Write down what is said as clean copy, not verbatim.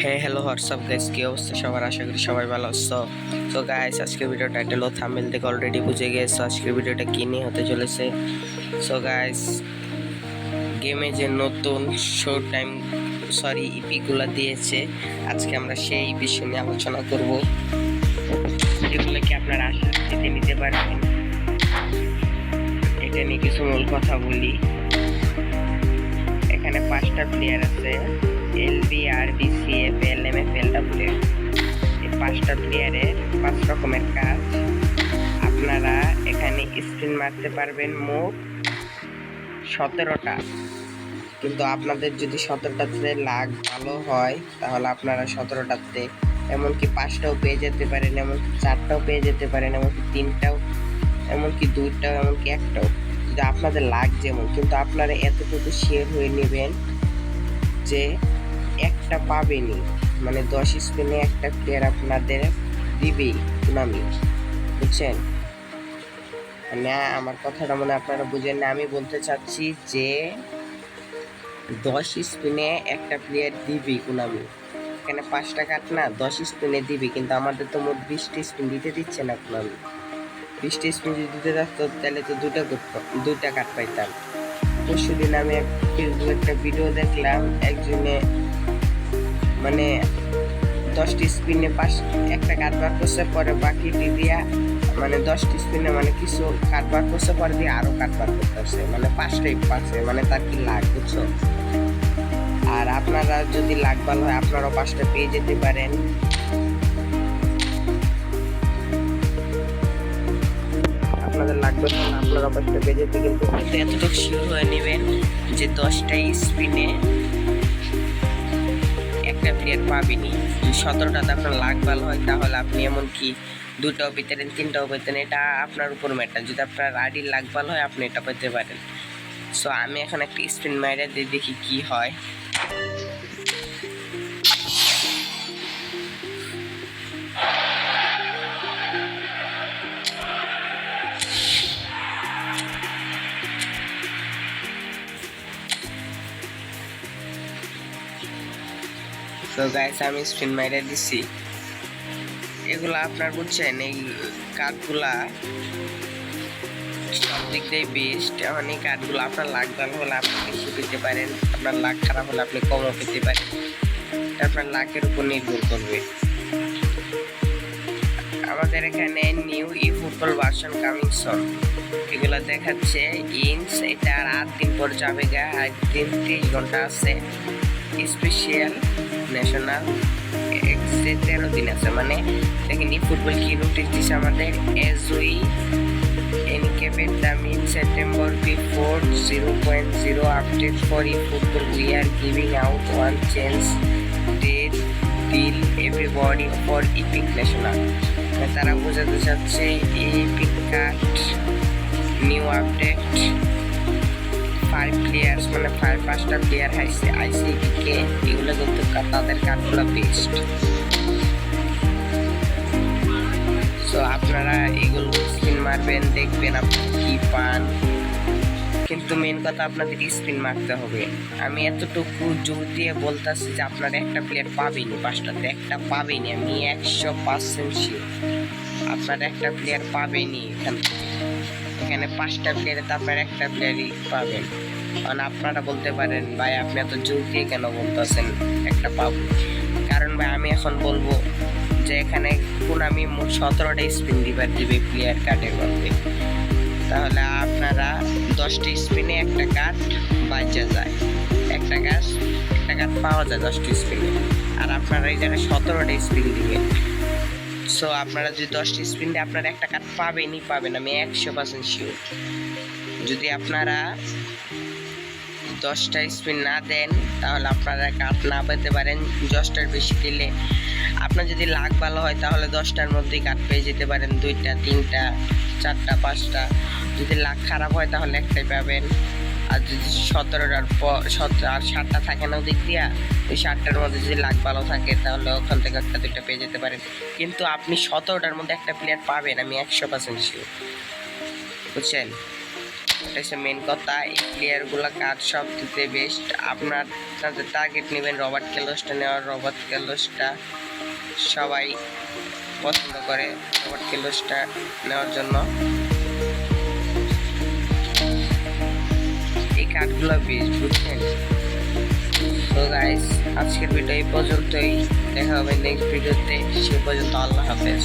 হ্যাঁ hello WhatsApp guys, কি অবস্থা সবার? আশা করি সবাই ভালো আছো। তো গাইস, আজকের ভিডিও টাইটেল ও থাম্বনেল থেকে অলরেডি বুঝে গেছো আজকের ভিডিওটা কি নিয়ে হতে চলেছে। সো গাইস, গেমে যে নতুন শর্ট টাইম ইপিগুলো দিয়েছে, আজকে আমরা সেই বিষয় নিয়ে আলোচনা করব। যেগুলো কি আপনারা আশা নিতে পারবেন, এটা নিয়ে কিছু মূল কথা বলি। এখানে 5টা প্লেয়ার আছে, এলবি, আরবি, সিএফ, এলএমএফ, এলডব্লিউ। এই 5টা প্লেয়ারের 5 রকমের কাজ। আপনারা এখানে স্পিন মারতে পারবেন মোট 17টা, কিন্তু আপনাদের যদি 17টাতে লাক ভালো হয় তাহলে আপনারা 17টাতে এমনকি 5টাও পেয়ে যেতে পারেন, এমনকি 4টাও পেয়ে যেতে পারেন, এমনকি 3টাও, এমনকি 2টাও, এমনকি 1টাও, যদি আপনাদের লাক যেমন। কিন্তু আপনারা এতটুকু শেয়ার হয়ে নেবেন যে একটা পাবেনি, মানে 10 স্পিনে একটা প্লেয়ার আপনাদের দিবেই টুর্নামি, বুঝছেন? মানে আমার কথাটা মনে আপনারা বুঝেন না। আমি বলতে চাচ্ছি যে 10 স্পিনে একটা প্লেয়ার দিবি টুর্নামি। এখানে 5টা কাট না, 10 স্পিনে দিবি, কিন্তু আমাদের তো মোট 20টা স্পিন দিতে দিচ্ছে না টুর্নামি। 20টা স্পিন যদি দিতে থাকতো তাহলে তো দুইটা কাট পাইতাম। পরশুদিন আমি একটা ভিডিও দেখলাম, একজনে মানে 10টি স্পিনে একটা কাটবার করছে, পরে বাকিটি দিয়া মানে 10টি স্পিনে মানে কিছু কাটবার করছে, পরে দিয়ে আরো কাটবার করতেছে, মানে 5টাই পাচ্ছে, মানে তার কি লাগ, বুঝছো? আর আপনারা যদি লাগ ভালো হয় আপনারাও 5টা পেয়ে যেতে পারেন। আপনাদের লাগবে না, আপনারা 5টা পেয়ে যেতে, কিন্তু এতটুকু শিওর হয়ে নেবেন যে 10টাই স্পিনে একটা প্লেয়ার পাবেনি। যদি 17টাতে আপনার লাক ভালো হয় তাহলে আপনি এমনকি 2টাও পেতেন, 3টাও পেতেন, এটা আপনার উপর ম্যাটার। যদি আপনার আইডির লাক ভালো হয় আপনি এটা পেতে পারেন। সো আমি এখন একটা স্পিন মাইরে দিয়ে দেখি কি হয়। তো গাইস, আমি স্পিন মাইরে দিছি। এগুলা আপনার বুঝছেন, এই কার্ডগুলা সব দিক দিয়ে বেস্ট। এখন এই কার্ডগুলো আপনার লাক ভালো হলে আপনি বেশি পেতে পারেন, আপনার লাক খারাপ হলে আপনি কমও পেতে পারেন। এটা আপনার লাকের উপর নির্ভর করবে। আমাদের এখানে নিউ ই ফুটবল ভার্সন কামিং সন, এগুলো দেখাচ্ছে ইঞ্চ। এটা আর 8 দিন পর যাবে গা, 8 দিন 30 ঘন্টা আছে। স্পেশাল ন্যাশনাল 13 দিন আছে। মানে দেখেন ই ফুটবল কি নোটিস দিচ্ছে আমাদের, age we encaped the mid-September before 0.0 update for eFootball, we are giving out one chance deal everybody for Epic National. তারা বোঝাতে চাচ্ছে Epic card new update 5 players, মানে 5টা প্লেয়ার আইসিকে, এগুলো কিন্তু তাদের কার্ডগুলো বেস্ট। সো আপনারা এগুলো স্পিন মারবেন, দেখবেন আপনি কি পান, কিন্তু মেন কথা আপনাদের স্পিন মারতে হবে। আমি এতটুকু জোর দিয়ে বলতেছি যে আপনারা একটা প্লেয়ার পাবেনি, 5টাতে একটা পাবেনি, আমি 100% শিওর আপনারা একটা প্লেয়ার পাবেনি। এখানে 5টা প্লেয়ারে তো আপনারা একটা প্লেয়ারই পাবেন। কারণ আপনারা বলতে পারেন, ভাই আপনি এত জোর দিয়ে কেন বলতেছেন একটা পাবো? কারণ ভাই আমি এখন বলবো যে এখানে আমি মোট 17টা স্পিন দিবে প্লেয়ার কার্ডের মধ্যে, তাহলে আপনারা 10টা স্পিনে একটা কার্ড বাজা যায়, একটা কার্ড পাওয়া যায় 10টা স্পিনে। আর আপনারা এই জায়গায় 17টা স্পিন দিবেন। সো আপনারা যদি 10টা স্পিন দিয়ে আপনারা একটা কার্ড পাবেন, আমি 100% শিওর। যদি আপনারা 10টা স্পিন না দেন তাহলে আপনারা কার্ড না পেতে পারেন। 10টার বেশি দিলে আপনার যদি লাক ভালো হয় তাহলে 10টার মধ্যেই কার্ড পেয়ে যেতে পারেন, 2টা, 3টা, 4টা, 5টা। যদি লাক খারাপ হয় তাহলে একটাই পাবেন। আর যদি 17টার পর 7টা থাকে না ওদিক দিয়া, ওই 7টার মধ্যে যদি লাক ভালো থাকে তাহলে ওখান থেকে একটা 2টা পেয়ে যেতে পারেন। কিন্তু আপনি 17টার মধ্যে একটা প্লেয়ার পাবেন, আমি 100% শিওর, বুঝছেন? এটা হচ্ছে মেন কথা। এই প্লেয়ারগুলো কাজ সব দিতে বেস্ট। আপনার টার্গেট নেবেন রবার্ট কেলসটা নেওয়ার। রবার্ট কেলসটা সবাই পছন্দ করে, রবার্ট কেলসটা নেওয়ার জন্য। এই কার্ডগুলো বেস্ট, বুঝছেন? তো গাইস, আজকের ভিডিও এই পর্যন্তই। দেখা হবে নেক্সট ভিডিওতে। সে পর্যন্ত আল্লাহ হাফেজ।